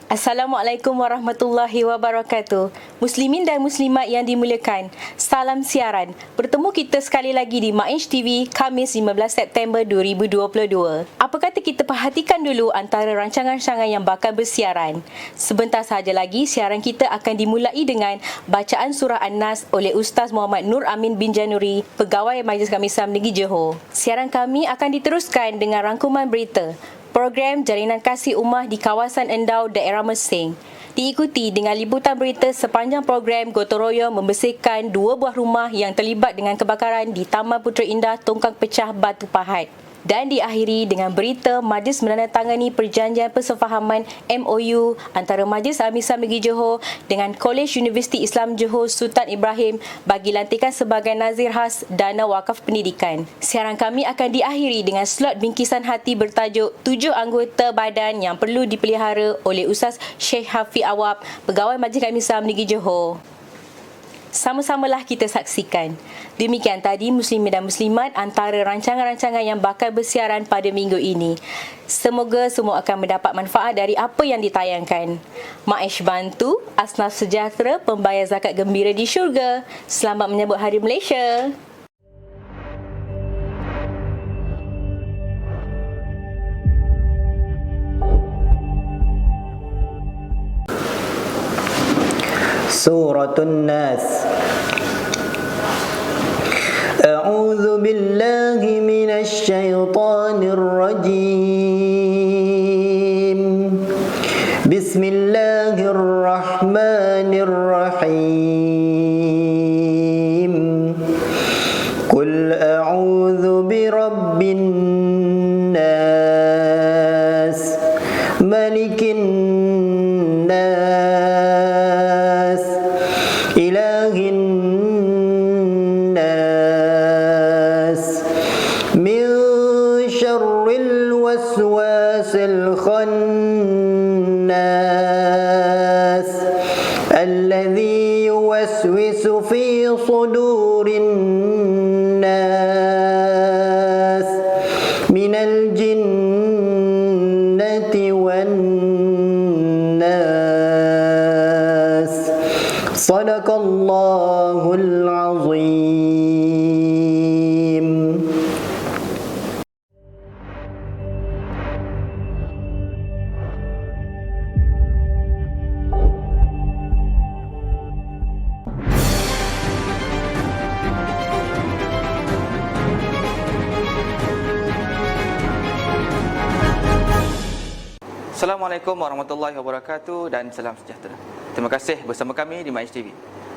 Assalamualaikum warahmatullahi wabarakatuh. Muslimin dan muslimat yang dimuliakan, salam siaran. Bertemu kita sekali lagi di MAISH TV, Khamis 15 September 2022. Apa kata kita perhatikan dulu antara rancangan-rancangan yang bakal bersiaran. Sebentar sahaja lagi, siaran kita akan dimulai dengan bacaan surah An-Nas oleh Ustaz Muhammad Nur Amin bin Januri, Pegawai Majlis Kami Islam Negeri Johor. Siaran kami akan diteruskan dengan rangkuman berita. Program Jalinan Kasih Ummah di kawasan Endau, daerah Mersing. Diikuti dengan liputan berita sepanjang program gotong royong membersihkan 2 buah rumah yang terlibat dengan kebakaran di Taman Putera Indah, Tongkang Pecah, Batu Pahat. Dan diakhiri dengan berita Majlis menandatangani perjanjian persefahaman MOU antara Majlis Kami Islam Negeri Johor dengan Kolej Universiti Islam Johor Sultan Ibrahim bagi lantikan sebagai Nazir Khas Dana Wakaf Pendidikan. Siaran kami akan diakhiri dengan slot bingkisan hati bertajuk 7 anggota badan yang perlu dipelihara oleh Ustaz Sheikh Hafiz Awab, Pegawai Majlis Kami Islam Negeri Johor. Sama-samalah kita saksikan. Demikian tadi muslimin dan muslimat antara rancangan-rancangan yang bakal bersiaran pada minggu ini. Semoga semua akan mendapat manfaat dari apa yang ditayangkan. MAISH bantu, asnaf sejahtera, pembayar zakat gembira di syurga. Selamat menyambut Hari Malaysia. Suratul Nas. A'udzu billahi minasy syaithanir rajim. Bismillahirrahmanirrahim. Qul a'udzu birabbin nas, malikin nas, ilahin nas, min syarril waswasil khannas, alladhi yuwaswisu fi sudurin nas, minal jinnati wan nas. Sadaqallahul azim. Assalamualaikum warahmatullahi wabarakatuh dan salam sejahtera. Terima kasih bersama kami di MAISH TV.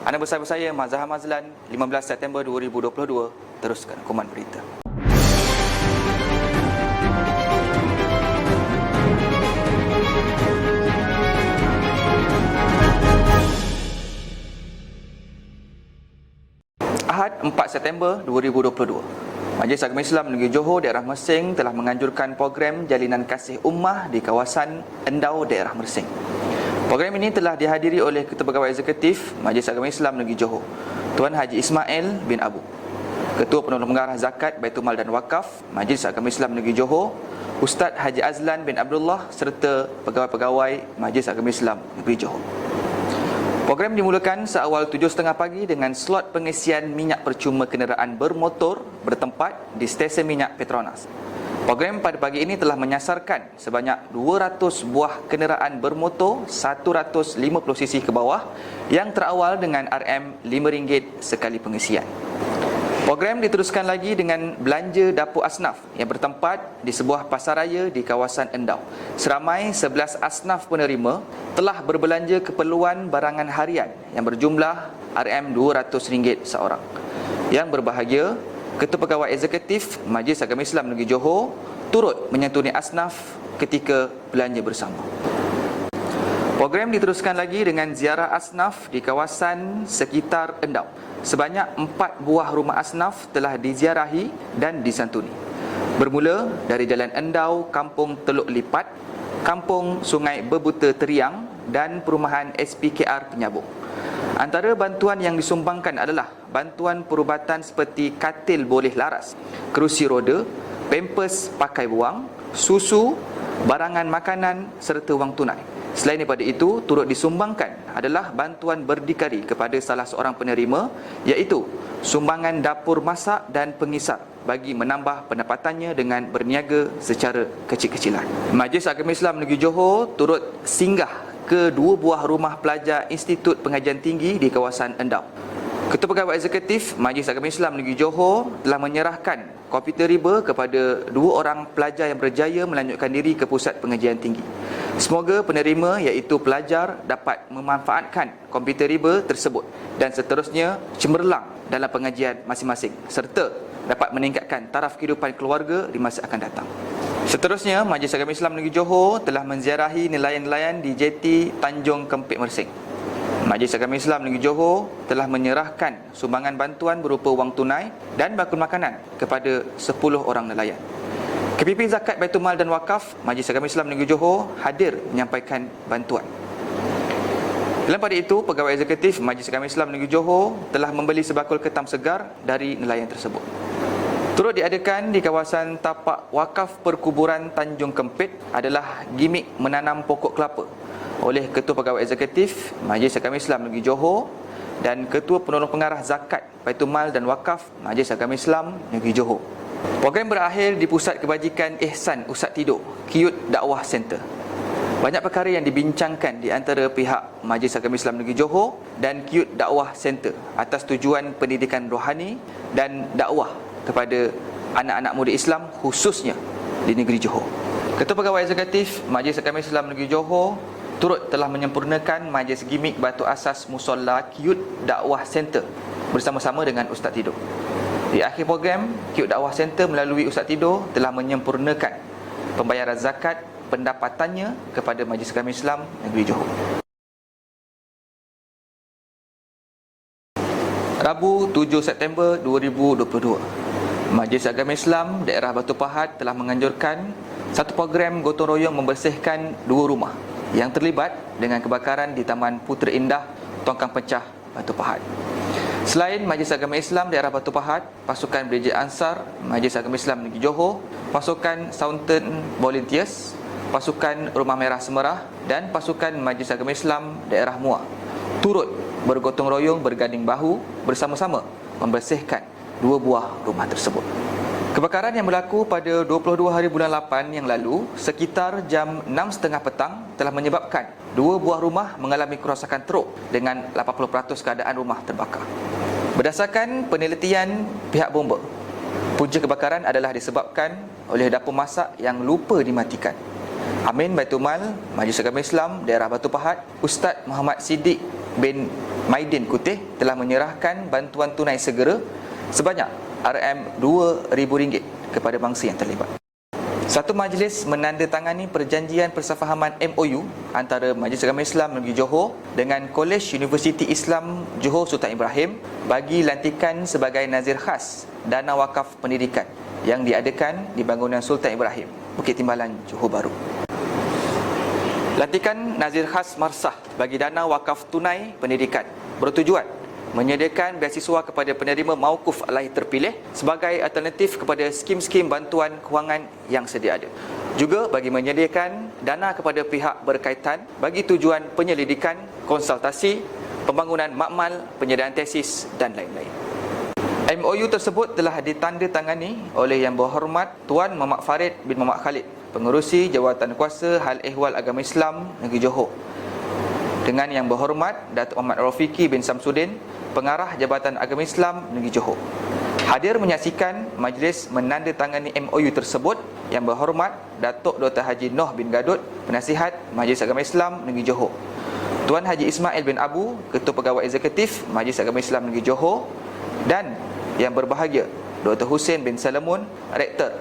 Anda bersama saya Mazhar Mazlan, 15 September 2022. Teruskan rangkuman berita. Ahad 4 September 2022. Majlis Agama Islam Negeri Johor daerah Mersing telah menganjurkan program Jalinan Kasih Ummah di kawasan Endau, daerah Mersing. Program ini telah dihadiri oleh Ketua Pegawai Eksekutif Majlis Agama Islam Negeri Johor, Tuan Haji Ismail bin Abu, Ketua Penolong Pengarah Zakat Baitul Mal dan Wakaf Majlis Agama Islam Negeri Johor, Ustaz Haji Azlan bin Abdullah serta pegawai-pegawai Majlis Agama Islam Negeri Johor. Program dimulakan seawal 7.30 pagi dengan slot pengisian minyak percuma kenderaan bermotor bertempat di stesen minyak Petronas. Program pada pagi ini telah menyasarkan sebanyak 200 buah kenderaan bermotor 150cc ke bawah yang terawal dengan RM5 sekali pengisian. Program diteruskan lagi dengan belanja dapur asnaf yang bertempat di sebuah pasaraya di kawasan Endau. Seramai 11 asnaf penerima telah berbelanja keperluan barangan harian yang berjumlah RM200 seorang. Yang berbahagia, Ketua Pegawai Eksekutif Majlis Agama Islam Negeri Johor turut menyantuni asnaf ketika belanja bersama. Program diteruskan lagi dengan ziarah asnaf di kawasan sekitar Endau. Sebanyak 4 buah rumah asnaf telah diziarahi dan disantuni. Bermula dari Jalan Endau, Kampung Teluk Lipat, Kampung Sungai Bebuta Teriang dan Perumahan SPKR Penyabung. Antara bantuan yang disumbangkan adalah bantuan perubatan seperti katil boleh laras, kerusi roda, pampers pakai buang, susu, barangan makanan serta wang tunai. Selain daripada itu, turut disumbangkan adalah bantuan berdikari kepada salah seorang penerima, iaitu sumbangan dapur masak dan pengisap bagi menambah pendapatannya dengan berniaga secara kecil-kecilan. Majlis Agama Islam Negeri Johor turut singgah ke 2 buah rumah pelajar Institut Pengajian Tinggi di kawasan Endau. Ketua Pegawai Eksekutif Majlis Agama Islam Negeri Johor telah menyerahkan komputer riba kepada 2 orang pelajar yang berjaya melanjutkan diri ke Pusat Pengajian Tinggi. Semoga penerima iaitu pelajar dapat memanfaatkan komputer riba tersebut dan seterusnya cemerlang dalam pengajian masing-masing serta dapat meningkatkan taraf kehidupan keluarga di masa akan datang. Seterusnya, Majlis Agama Islam Negeri Johor telah menziarahi nelayan-nelayan di jeti Tanjung Kempit Mersing. Majlis Agama Islam Negeri Johor telah menyerahkan sumbangan bantuan berupa wang tunai dan bakul makanan kepada 10 orang nelayan. KPP Zakat Baitul Mal dan Wakaf Majlis Agama Islam Negeri Johor hadir menyampaikan bantuan. Dalam pada itu, Pegawai Eksekutif Majlis Agama Islam Negeri Johor telah membeli sebakul ketam segar dari nelayan tersebut. Turut diadakan di kawasan tapak wakaf perkuburan Tanjung Kempit adalah gimik menanam pokok kelapa oleh Ketua Pegawai Eksekutif Majlis Agama Islam Negeri Johor dan Ketua Penolong Pengarah Zakat Baitul Mal dan Wakaf Majlis Agama Islam Negeri Johor. Program berakhir di Pusat Kebajikan Ihsan Ustaz Tidur, Kiyut Dakwah Center. Banyak perkara yang dibincangkan di antara pihak Majlis Agama Islam Negeri Johor dan Kiyut Dakwah Center atas tujuan pendidikan rohani dan dakwah kepada anak-anak muda Islam khususnya di negeri Johor. Ketua Pegawai Eksekutif Majlis Agama Islam Negeri Johor turut telah menyempurnakan majlis gimik batu asas musolla Kiyut Dakwah Center bersama-sama dengan Ustaz Tidur. Di akhir program, Kiyut Dakwah Center melalui Ustaz Tidur telah menyempurnakan pembayaran zakat pendapatannya kepada Majlis Agama Islam Negeri Johor. Rabu 7 September 2022, Majlis Agama Islam Daerah Batu Pahat telah menganjurkan satu program gotong royong membersihkan 2 rumah yang terlibat dengan kebakaran di Taman Putera Indah, Tongkang Pecah, Batu Pahat. Selain Majlis Agama Islam Daerah Batu Pahat, pasukan Brigade Ansar Majlis Agama Islam Negeri Johor, pasukan Southern Volunteers, pasukan Rumah Merah Semerah dan pasukan Majlis Agama Islam Daerah Muar turut bergotong royong berganding bahu bersama-sama membersihkan 2 buah rumah tersebut. Kebakaran yang berlaku pada 22 hari bulan 8 yang lalu sekitar jam 6.30 petang telah menyebabkan 2 buah rumah mengalami kerosakan teruk dengan 80% keadaan rumah terbakar. Berdasarkan penelitian pihak bomba, punca kebakaran adalah disebabkan oleh dapur masak yang lupa dimatikan. Amin Baitul Mal Majlis Agama Islam Daerah Batu Pahat, Ustaz Muhammad Siddiq bin Maidin Kutih telah menyerahkan bantuan tunai segera sebanyak RM2,000 kepada bangsa yang terlibat. Satu majlis menandatangani perjanjian persefahaman MOU antara Majlis Agama Islam Negeri Johor dengan Kolej Universiti Islam Johor Sultan Ibrahim bagi lantikan sebagai nazir khas Dana Wakaf Pendidikan yang diadakan di bangunan Sultan Ibrahim, Bukit Timbalan, Johor Bahru. Lantikan nazir khas Marsah bagi Dana Wakaf Tunai Pendidikan bertujuan menyediakan beasiswa kepada penerima mauquf alaih terpilih sebagai alternatif kepada skim-skim bantuan kewangan yang sedia ada. Juga bagi menyediakan dana kepada pihak berkaitan bagi tujuan penyelidikan, konsultasi, pembangunan makmal, penyediaan tesis dan lain-lain. MOU tersebut telah ditandatangani oleh Yang Berhormat Tuan Muhammad Farid bin Muhammad Khalid, Pengerusi Jawatan Kuasa Hal Ehwal Agama Islam Negeri Johor, dengan Yang Berhormat Datuk Muhammad Rafiqi bin Samsudin, Pengarah Jabatan Agama Islam Negeri Johor. Hadir menyaksikan majlis menandatangani MOU tersebut Yang Berhormat Datuk Dr. Haji Noh bin Gadut, Penasihat Majlis Agama Islam Negeri Johor, Tuan Haji Ismail bin Abu, Ketua Pegawai Eksekutif Majlis Agama Islam Negeri Johor, dan Yang Berbahagia Dr. Hussein bin Salamun, Rektor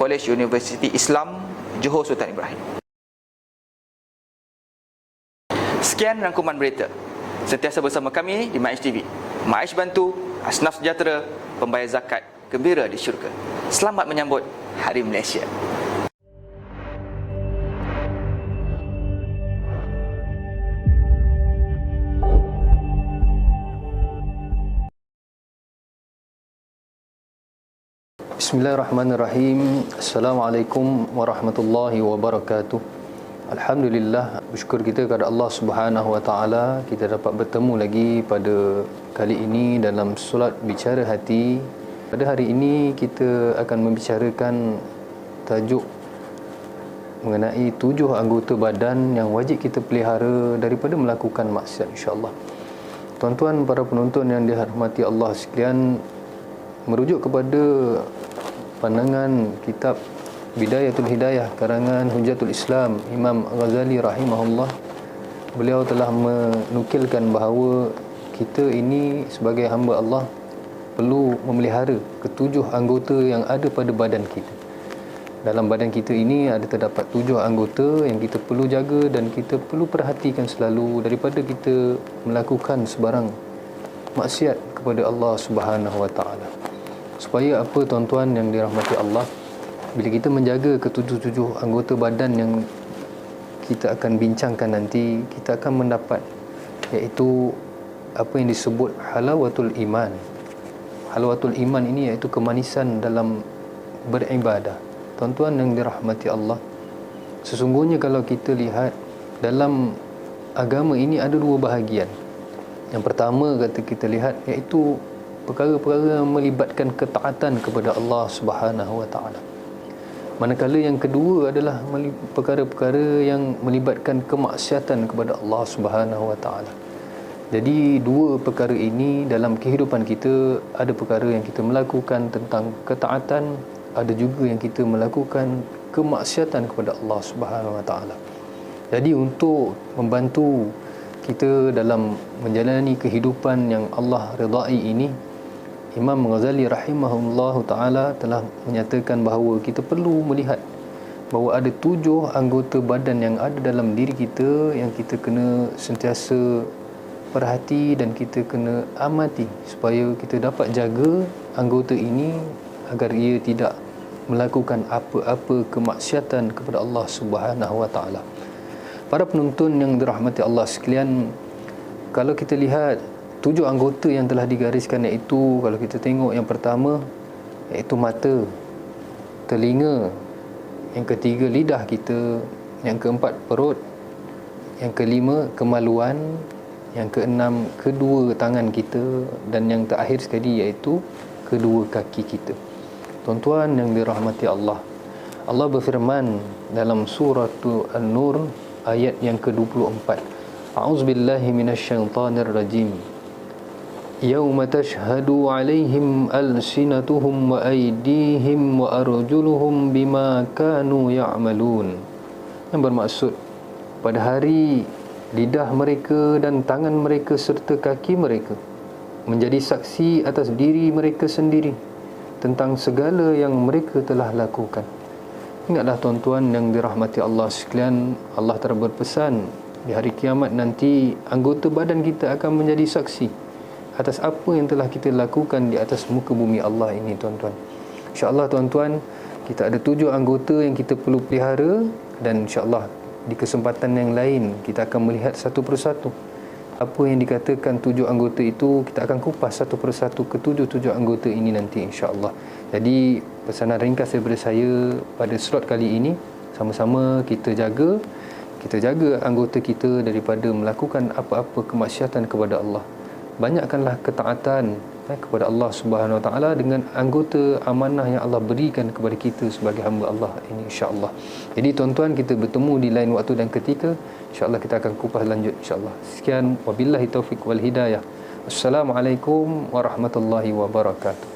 Kolej Universiti Islam Johor Sultan Ibrahim. Sekian rangkuman berita. Sentiasa bersama kami di MAIS TV. MAIS bantu, asnaf sejahtera, pembayar zakat gembira di syurga. Selamat menyambut Hari Malaysia. Bismillahirrahmanirrahim. Assalamualaikum warahmatullahi wabarakatuh. Alhamdulillah, bersyukur kita kepada Allah Subhanahu Wa Taala, kita dapat bertemu lagi pada kali ini dalam solat bicara hati. Pada hari ini kita akan membicarakan tajuk mengenai 7 anggota badan yang wajib kita pelihara daripada melakukan maksiat, insya-Allah. Tuan-tuan para penonton yang dirahmati Allah sekalian, merujuk kepada pandangan kitab Bidayatul Hidayah karangan Hujjatul Islam Imam Ghazali rahimahullah, beliau telah menukilkan bahawa kita ini sebagai hamba Allah perlu memelihara ketujuh anggota yang ada pada badan kita. Dalam badan kita ini ada terdapat 7 anggota yang kita perlu jaga dan kita perlu perhatikan selalu daripada kita melakukan sebarang maksiat kepada Allah Subhanahu Wa Taala. Supaya apa tuan-tuan yang dirahmati Allah, bila kita menjaga ketujuh anggota badan yang kita akan bincangkan nanti, kita akan mendapat iaitu apa yang disebut halawatul iman. Halawatul iman ini iaitu kemanisan dalam beribadah. Tuan-tuan yang dirahmati Allah, sesungguhnya kalau kita lihat dalam agama ini ada 2 bahagian. Yang pertama kata kita lihat iaitu perkara-perkara yang melibatkan ketaatan kepada Allah Subhanahu Wa Taala. Manakala yang kedua adalah perkara-perkara yang melibatkan kemaksiatan kepada Allah Subhanahu Wa Taala. Jadi 2 perkara ini dalam kehidupan kita, ada perkara yang kita melakukan tentang ketaatan, ada juga yang kita melakukan kemaksiatan kepada Allah Subhanahu Wa Taala. Jadi untuk membantu kita dalam menjalani kehidupan yang Allah redai ini, Imam Ghazali rahimahullah ta'ala telah menyatakan bahawa kita perlu melihat bahawa ada 7 anggota badan yang ada dalam diri kita yang kita kena sentiasa perhati dan kita kena amati supaya kita dapat jaga anggota ini agar ia tidak melakukan apa-apa kemaksiatan kepada Allah Subhanahu Wa Ta'ala. Para penonton yang dirahmati Allah sekalian, kalau kita lihat 7 anggota yang telah digariskan, iaitu kalau kita tengok yang pertama iaitu mata, telinga, yang ketiga lidah kita, yang keempat perut, yang kelima kemaluan, yang keenam kedua tangan kita, dan yang terakhir sekali iaitu kedua kaki kita. Tuan-tuan yang dirahmati Allah, Allah berfirman dalam surah An-Nur ayat yang ke-24, A'udzubillahi minasyaitonirrajim. Yauma tashhadu 'alaihim alsinatuhum wa aydihim wa arjuluhum bima kanu ya'malun. Yang bermaksud pada hari lidah mereka dan tangan mereka serta kaki mereka menjadi saksi atas diri mereka sendiri tentang segala yang mereka telah lakukan. Ingatlah tuan-tuan yang dirahmati Allah sekalian, Allah telah berpesan di hari kiamat nanti anggota badan kita akan menjadi saksi atas apa yang telah kita lakukan di atas muka bumi Allah ini, tuan-tuan. InsyaAllah tuan-tuan, kita ada 7 anggota yang kita perlu pelihara, dan insyaAllah di kesempatan yang lain kita akan melihat satu persatu apa yang dikatakan 7 anggota itu. Kita akan kupas satu persatu ke-7 anggota ini nanti, insyaAllah. Jadi pesanan ringkas daripada saya pada slot kali ini, sama-sama kita jaga anggota kita daripada melakukan apa-apa kemaksiatan kepada Allah. Banyakkanlah ketaatan kepada Allah Subhanahu Wa Taala dengan anggota amanah yang Allah berikan kepada kita sebagai hamba Allah ini, insya-Allah. Jadi tuan-tuan, kita bertemu di lain waktu dan ketika, insya-Allah kita akan kupas lanjut, insya-Allah. Sekian, wabillahi taufik wal hidayah. Assalamualaikum warahmatullahi wabarakatuh.